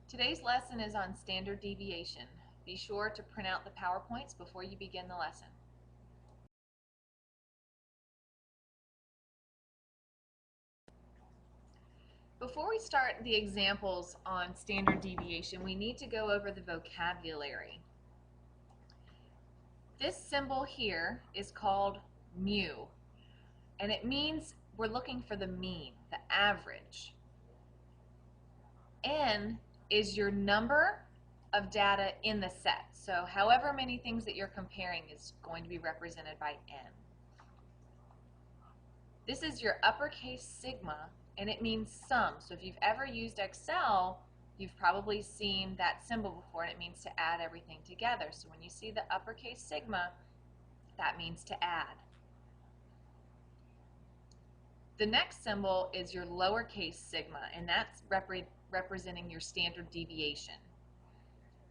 Today's lesson is on standard deviation. Be sure to print out the PowerPoints before you begin the lesson. Before we start the examples on standard deviation, we need to go over the vocabulary. This symbol here is called mu, and it means we're looking for the mean, the average. N is your number of data in the set. So however many things that you're comparing is going to be represented by N. This is your uppercase sigma, and it means sum. So if you've ever used Excel, you've probably seen that symbol before, and it means to add everything together. So when you see the uppercase sigma, that means to add. The next symbol is your lowercase sigma, and that's representing your standard deviation.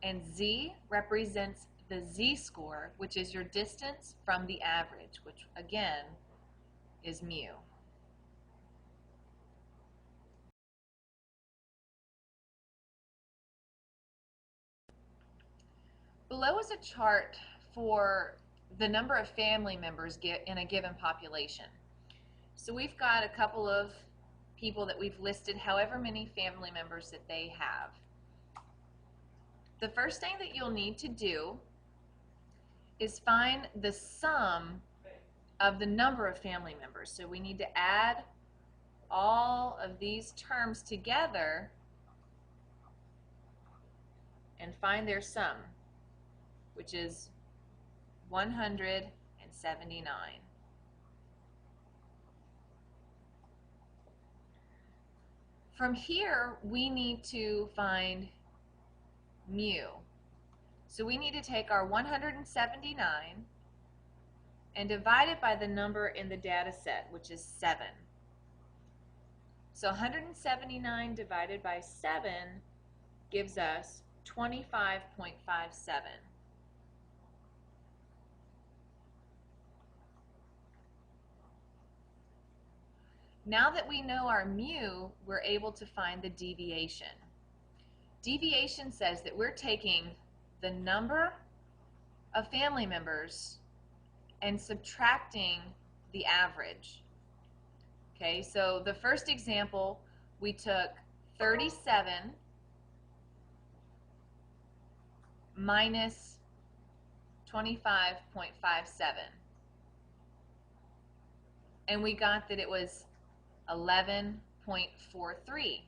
And Z represents the Z-score, which is your distance from the average, which again is mu. Below is a chart for the number of family members in a given population. So we've got a couple of people that we've listed however many family members that they have. The first thing that you'll need to do is find the sum of the number of family members. So we need to add all of these terms together and find their sum, which is 179. From here, we need to find mu. So we need to take our 179 and divide it by the number in the data set, which is 7. So 179 divided by 7 gives us 25.57. Now that we know our mu, we're able to find the deviation. Deviation says that we're taking the number of family members and subtracting the average. Okay, so the first example, we took 37 minus 25.57, and we got that it was 11.43.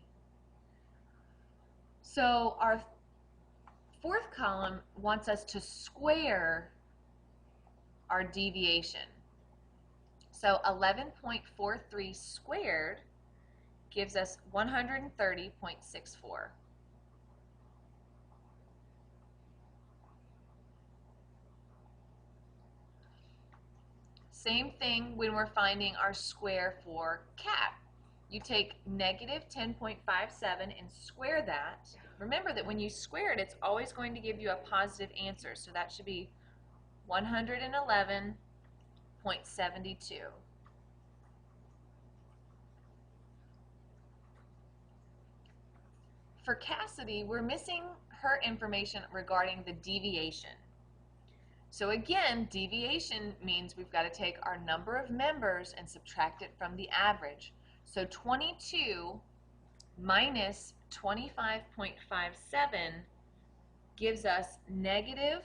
So our fourth column wants us to square our deviation. So 11.43 squared gives us 130.64. Same thing when we're finding our square for cat. You take negative 10.57 and square that. Remember that when you square it, it's always going to give you a positive answer. So that should be 111.72. For Cassidy, we're missing her information regarding the deviation. So again, deviation means we've got to take our number of members and subtract it from the average. So 22 minus 25.57 gives us negative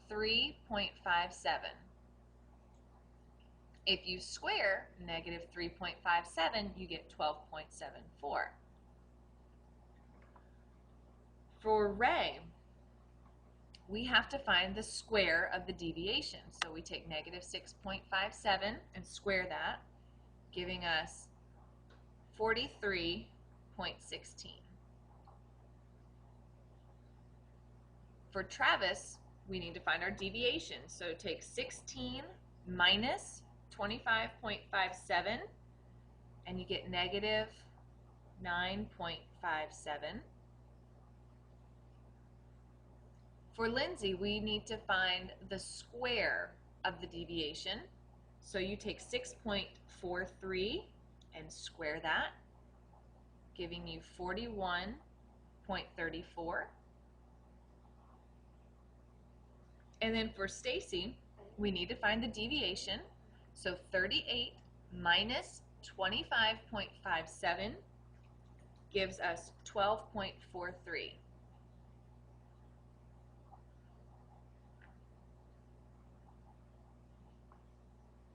3.57. If you square negative 3.57, you get 12.74. For Ray, we have to find the square of the deviation. So we take negative 6.57 and square that, giving us 43.16. For Travis, we need to find our deviation. So take 16 minus 25.57 and you get negative 9.57. For Lindsay, we need to find the square of the deviation. So you take 6.43 and square that, giving you 41.86. 0.34. And then for Stacy, we need to find the deviation. So 38 minus 25.57 gives us 12.43.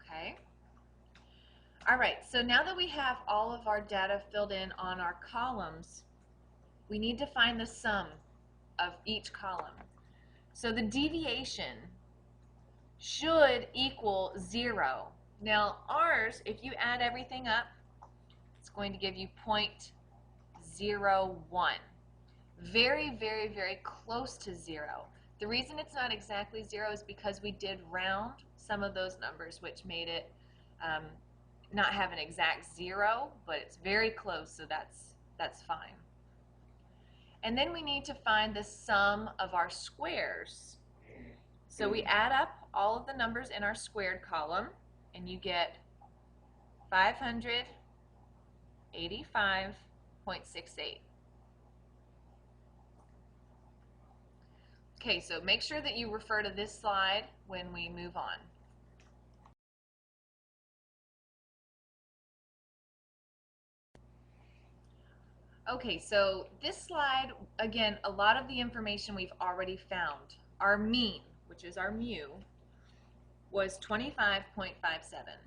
Okay. All right, so now that we have all of our data filled in on our columns, we need to find the sum of each column. So the deviation should equal 0. Now ours, if you add everything up, it's going to give you 0.01. Very, very, very close to 0. The reason it's not exactly 0 is because we did round some of those numbers, which made it not have an exact 0, but it's very close, so that's fine. And then we need to find the sum of our squares. So we add up all of the numbers in our squared column, and you get 585.68. Okay, so make sure that you refer to this slide when we move on. Okay, so this slide, again, a lot of the information we've already found. Our mean, which is our mu, was 25.57.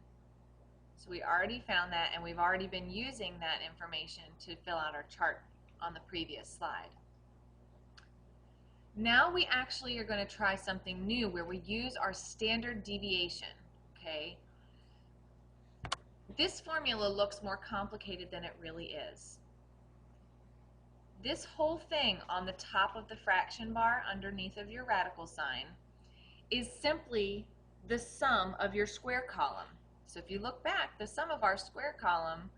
So we already found that, and we've already been using that information to fill out our chart on the previous slide. Now we actually are going to try something new where we use our standard deviation, okay? This formula looks more complicated than it really is. This whole thing on the top of the fraction bar underneath of your radical sign is simply the sum of your square column. So if you look back, the sum of our square column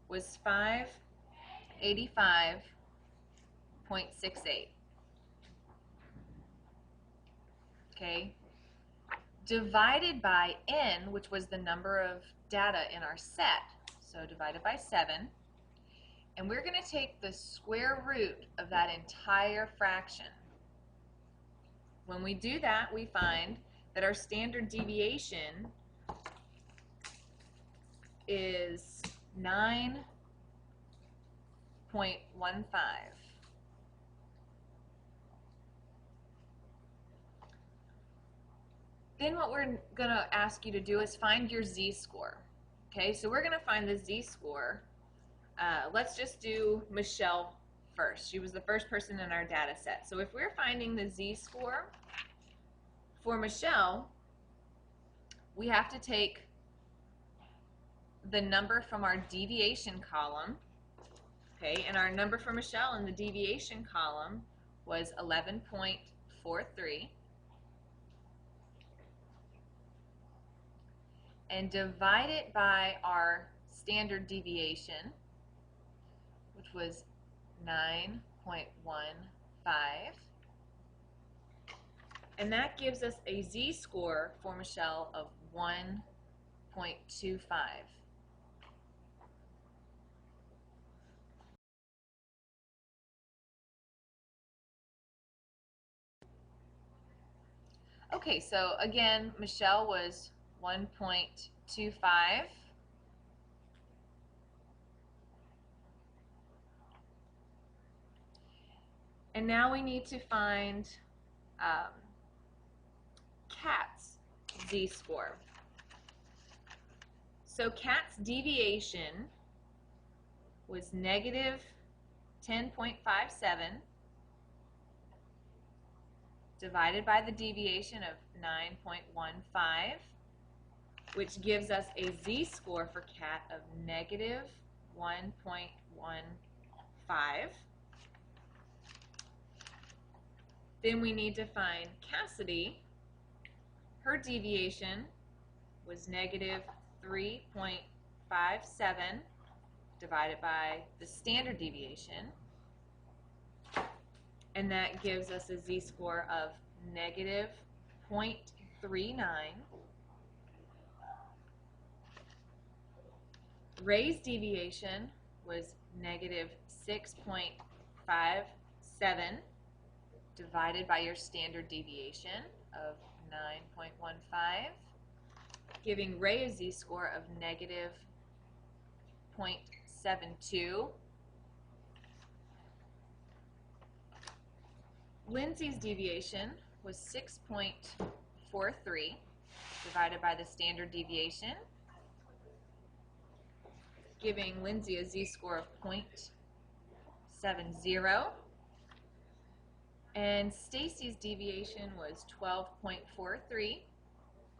was 585.68. Okay, divided by n, which was the number of data in our set, so divided by 7, and we're going to take the square root of that entire fraction. When we do that, we find that our standard deviation is 9.15. Then what we're going to ask you to do is find your z-score. Okay, so we're going to find the z-score. Let's just do Michelle first. She was the first person in our data set. So if we're finding the z-score for Michelle, we have to take the number from our deviation column. Okay, and our number for Michelle in the deviation column was 11.43. And divide it by our standard deviation, which was 9.15. And that gives us a z-score for Michelle of 1.25. Okay, so again, Michelle was 1.25. And now we need to find Kat's z-score. So Kat's deviation was negative 10.57 divided by the deviation of 9.15, which gives us a z-score for Kat of negative 1.15. Then we need to find Cassidy. Her deviation was negative 3.57 divided by the standard deviation, and that gives us a z-score of negative 0.39. Ray's deviation was negative 6.56. divided by your standard deviation of 9.15, giving Ray a z-score of negative 0.72. Lindsay's deviation was 6.43 divided by the standard deviation, giving Lindsay a z-score of 0.70. And Stacy's deviation was 12.43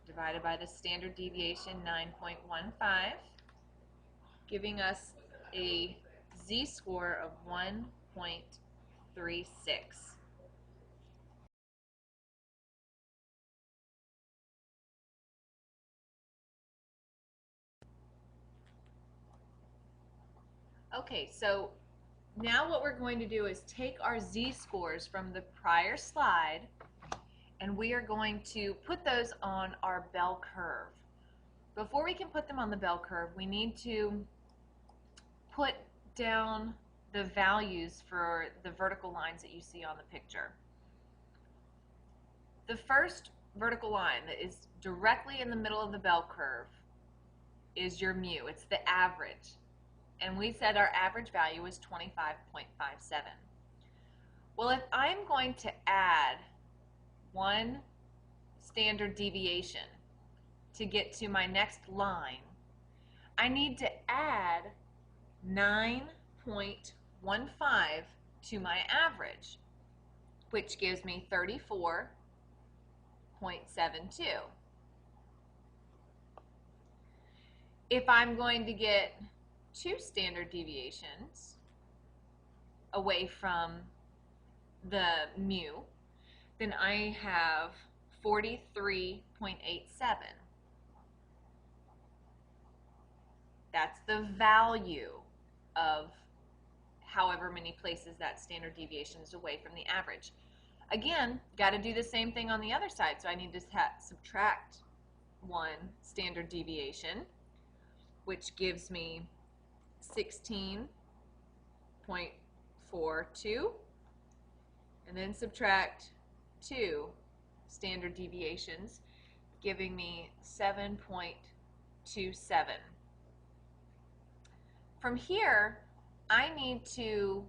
divided by the standard deviation 9.15, giving us a z-score of 1.36. Okay, so now what we're going to do is take our z-scores from the prior slide and we are going to put those on our bell curve. Before we can put them on the bell curve, we need to put down the values for the vertical lines that you see on the picture. The first vertical line that is directly in the middle of the bell curve is your mu. It's the average. And we said our average value was 25.57. Well, if I'm going to add one standard deviation to get to my next line, I need to add 9.15 to my average, which gives me 34.72. If I'm going to get two standard deviations away from the mu, then I have 43.87. That's the value of however many places that standard deviation is away from the average. Again, got to do the same thing on the other side, so I need to subtract one standard deviation, which gives me 16.42, and then subtract two standard deviations, giving me 7.27. From here, I need to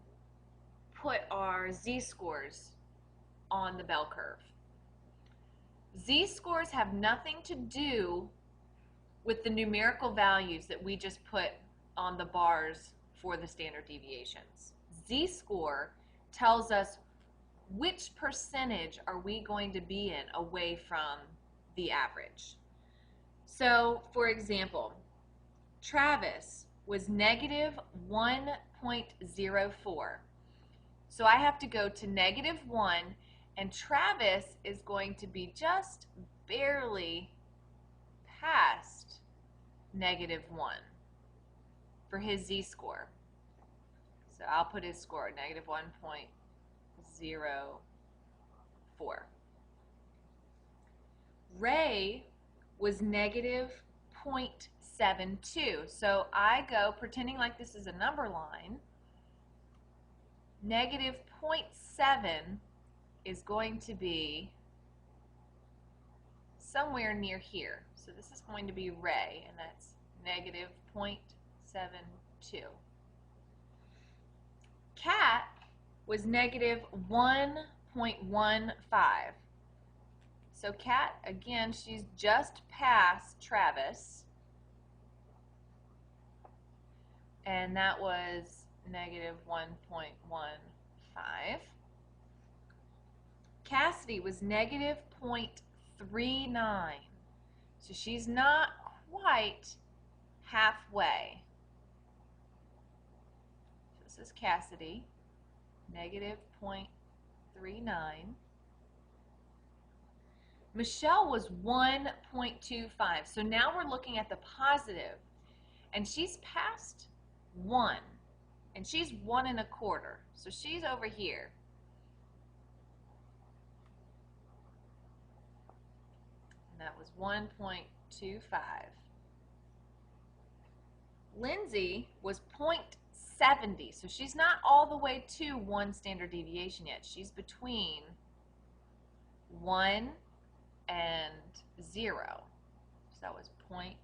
put our z-scores on the bell curve. Z-scores have nothing to do with the numerical values that we just put on the bars for the standard deviations. Z-score tells us which percentage are we going to be in away from the average. So, for example, Travis was negative 1.04. So I have to go to negative 1, and Travis is going to be just barely past negative 1 for his z-score. So I'll put his score, negative 1.04. Ray was negative 0.72. So I go, pretending like this is a number line, negative 0.7 is going to be somewhere near here. So this is going to be Ray, and that's negative 0.72. Kat was negative 1.15. So Kat, again, she's just past Travis, and that was negative 1.15. Cassidy was negative 0.39. So she's not quite halfway. So this is Cassidy, negative 0.39. Michelle was 1.25. So now we're looking at the positive, and she's past 1, and she's 1 1/4. So she's over here. And that was 1.25. Lindsay was 70. So she's not all the way to 1 standard deviation yet. She's between 1 and 0. So that was 0.70.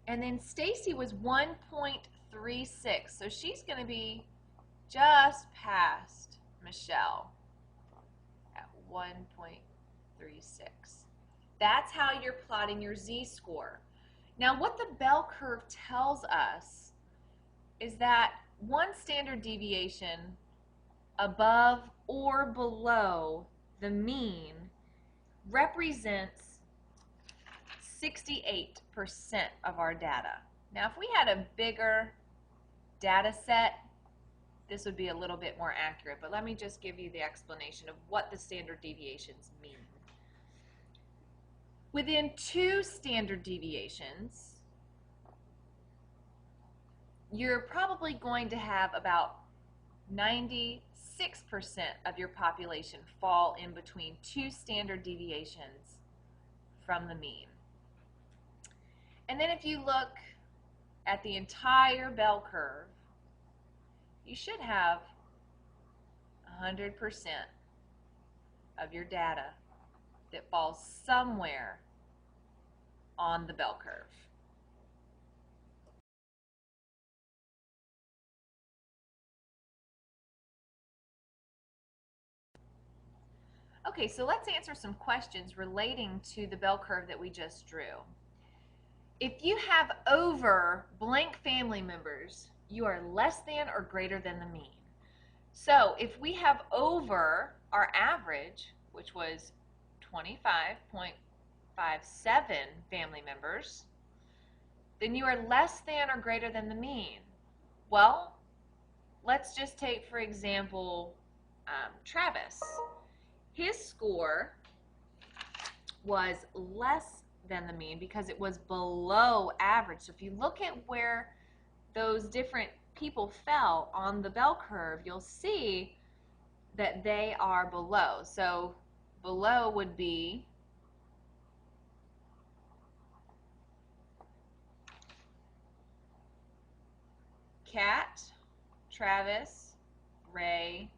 And then Stacy was 1.36. So she's going to be just past Michelle at 1.36. That's how you're plotting your z-score. Now what the bell curve tells us is that 1 standard deviation above or below the mean represents 68% of our data. Now if we had a bigger data set, this would be a little bit more accurate, but let me just give you the explanation of what the standard deviations mean. Within 2 standard deviations, you're probably going to have about 96% of your population fall in between 2 standard deviations from the mean. And then if you look at the entire bell curve, you should have 100% of your data that falls somewhere on the bell curve. Okay, so let's answer some questions relating to the bell curve that we just drew. If you have over blank family members, you are less than or greater than the mean. So if we have over our average, which was 25.57 family members, then you are less than or greater than the mean. Well, let's just take, for example, Travis. His score was less than the mean because it was below average. So if you look at where those different people fell on the bell curve, you'll see that they are below. So below would be Kat, Travis, Ray,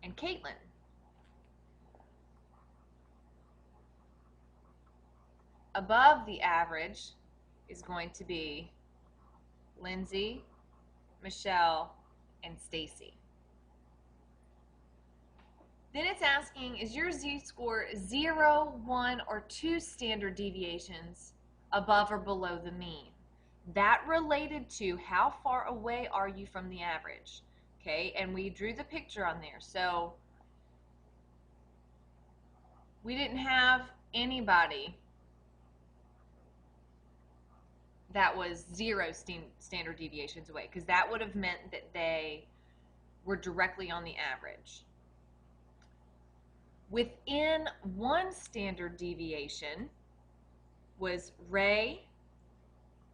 and Caitlin. Above the average is going to be Lindsay, Michelle, and Stacy. Then it's asking, is your z-score 0, 1, or 2 standard deviations above or below the mean? That related to how far away are you from the average. Okay, and we drew the picture on there. So we didn't have anybody that was 0 standard deviations away, because that would have meant that they were directly on the average. Within 1 standard deviation was Ray,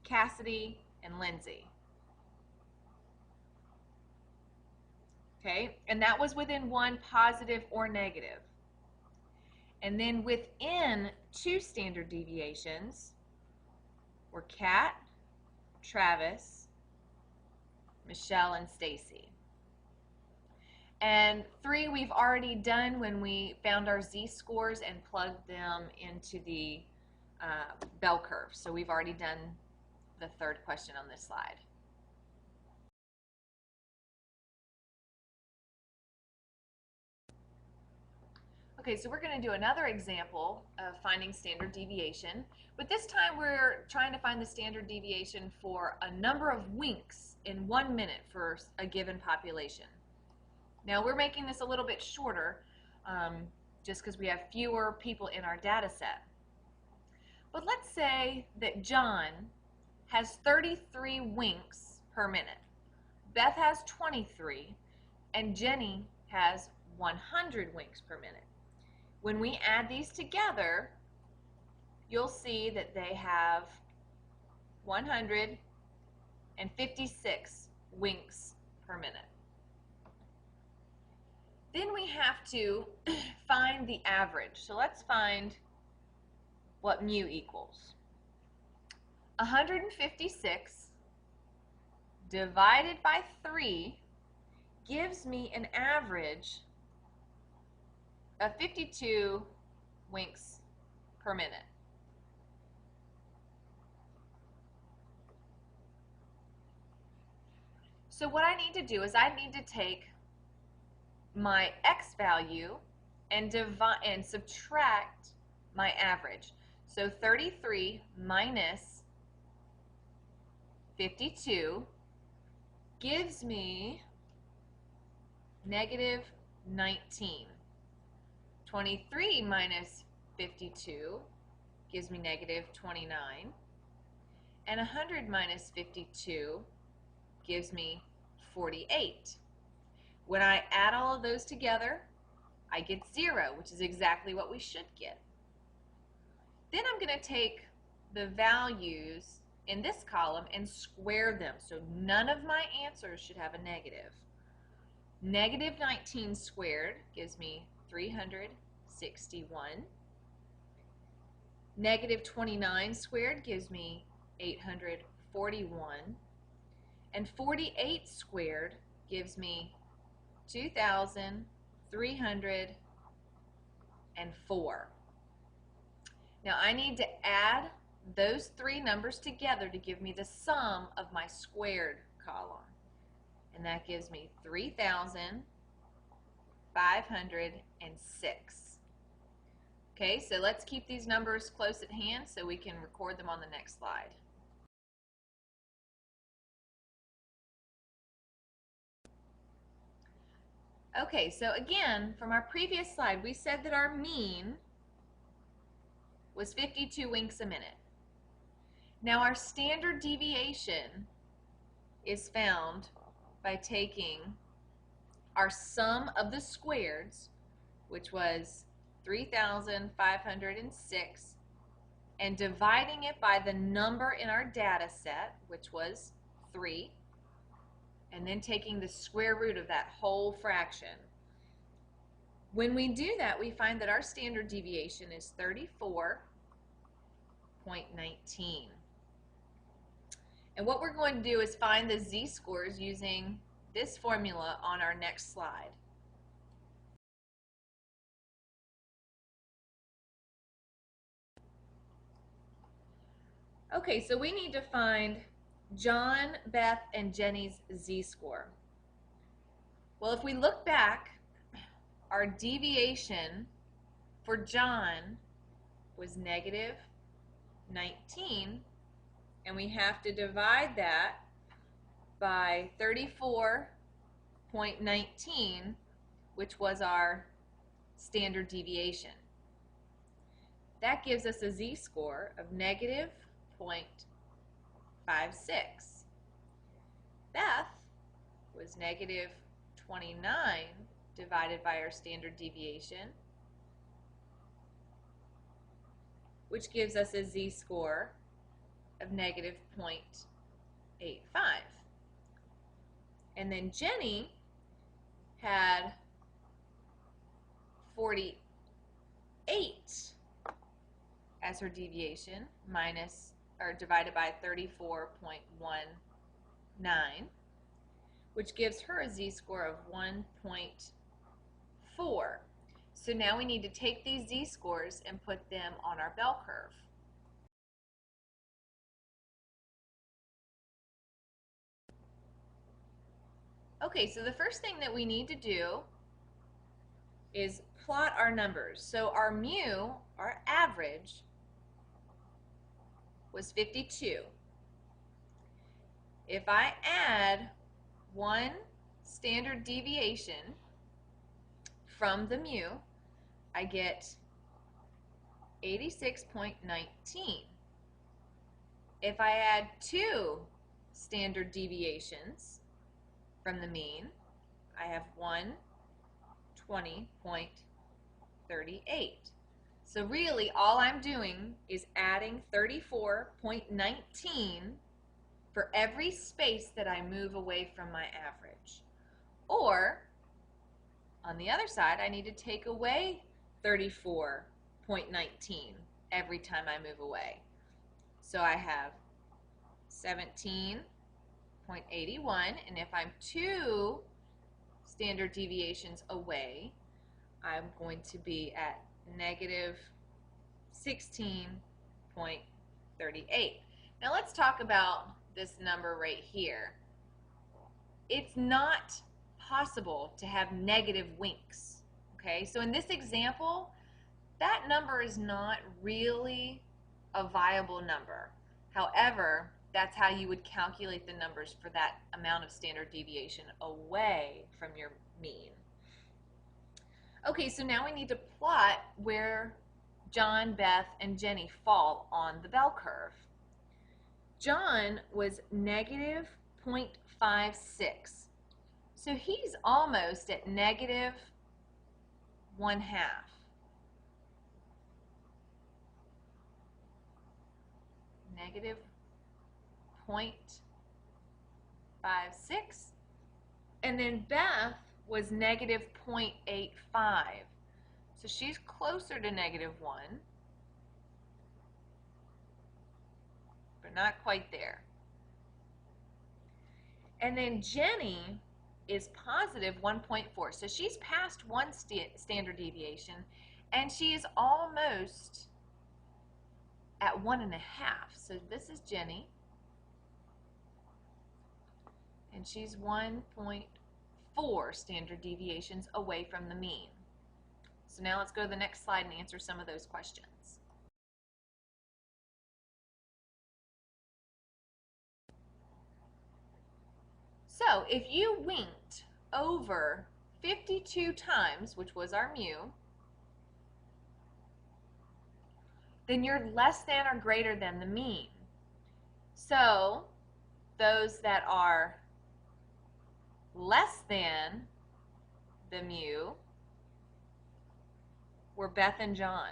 Cassidy, and Lindsay. Okay, and that was within 1 positive or negative. And then within 2 standard deviations were Kat, Travis, Michelle, and Stacy. And 3 we've already done when we found our z-scores and plugged them into the bell curve. So we've already done the 3rd question on this slide. Okay, so we're going to do another example of finding standard deviation, but this time we're trying to find the standard deviation for a number of winks in 1 minute for a given population. Now we're making this a little bit shorter just because we have fewer people in our data set. But let's say that John has 33 winks per minute, Beth has 23, and Jenny has 100 winks per minute. When we add these together, you'll see that they have 156 winks per minute. Then we have to find the average. So let's find what mu equals. 156 divided by 3 gives me an average of 52 winks per minute. So what I need to do is I need to take my x value and divide and subtract my average. So 33 minus 52 gives me negative 19. 23 minus 52 gives me negative 29. And 100 minus 52 gives me 48. When I add all of those together, I get 0, which is exactly what we should get. Then I'm going to take the values in this column and square them. So none of my answers should have a negative. Negative 19 squared gives me 361. Negative 29 squared gives me 841. And 48 squared gives me 2,304. Now I need to add those three numbers together to give me the sum of my squared column. And that gives me 3,506. Okay, so let's keep these numbers close at hand so we can record them on the next slide. Okay, so again, from our previous slide, we said that our mean was 52 winks a minute. Now our standard deviation is found by taking our sum of the squareds, which was 3,506, and dividing it by the number in our data set, which was 3, and then taking the square root of that whole fraction. When we do that, we find that our standard deviation is 34.19. And what we're going to do is find the z-scores using this formula on our next slide. Okay, so we need to find John, Beth, and Jenny's z-score. Well, if we look back, our deviation for John was negative 19, and we have to divide that by 34.19, which was our standard deviation. That gives us a z-score of negative 0.56. Beth was negative 29 divided by our standard deviation, which gives us a z-score of negative 0.85. And then Jenny had 48 as her deviation, divided by 34.19, which gives her a z-score of 1.4. So now we need to take these z-scores and put them on our bell curve. Okay, so the first thing that we need to do is plot our numbers. So our mu, our average, was 52. If I add one standard deviation from the mu, I get 86.19. If I add two standard deviations from the mean, I have 120.38. So really all I'm doing is adding 34.19 for every space that I move away from my average. Or on the other side, I need to take away 34.19 every time I move away. So I have 17.81, and if I'm 2 standard deviations away, I'm going to be at negative 16.38. Now let's talk about this number right here. It's not possible to have negative winks. Okay, so in this example, that number is not really a viable number. However, that's how you would calculate the numbers for that amount of standard deviation away from your mean. Okay, so now we need to plot where John, Beth, and Jenny fall on the bell curve. John was negative 0.56. So he's almost at negative 1/2. Negative 0.56. And then Beth was negative 0.85. So she's closer to negative 1, but not quite there. And then Jenny is positive 1.4. So she's past 1 standard deviation, and she is almost at 1.5. So this is Jenny, and she's 1.4 standard deviations away from the mean. So now let's go to the next slide and answer some of those questions. So if you winked over 52 times, which was our mu, then you're less than or greater than the mean. So those that are less than the mu were Beth and John.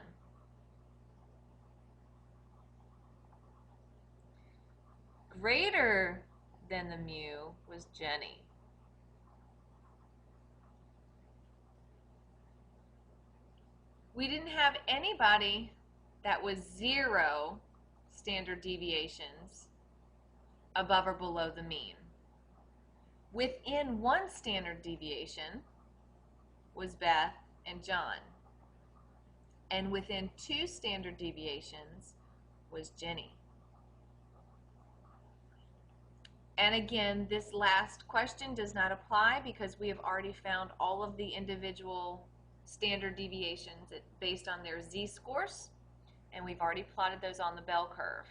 Greater than the mu was Jenny. We didn't have anybody that was 0 standard deviations above or below the mean. Within 1 standard deviation was Beth and John. And within 2 standard deviations was Jenny. And again, this last question does not apply because we have already found all of the individual standard deviations based on their z-scores, and we've already plotted those on the bell curve.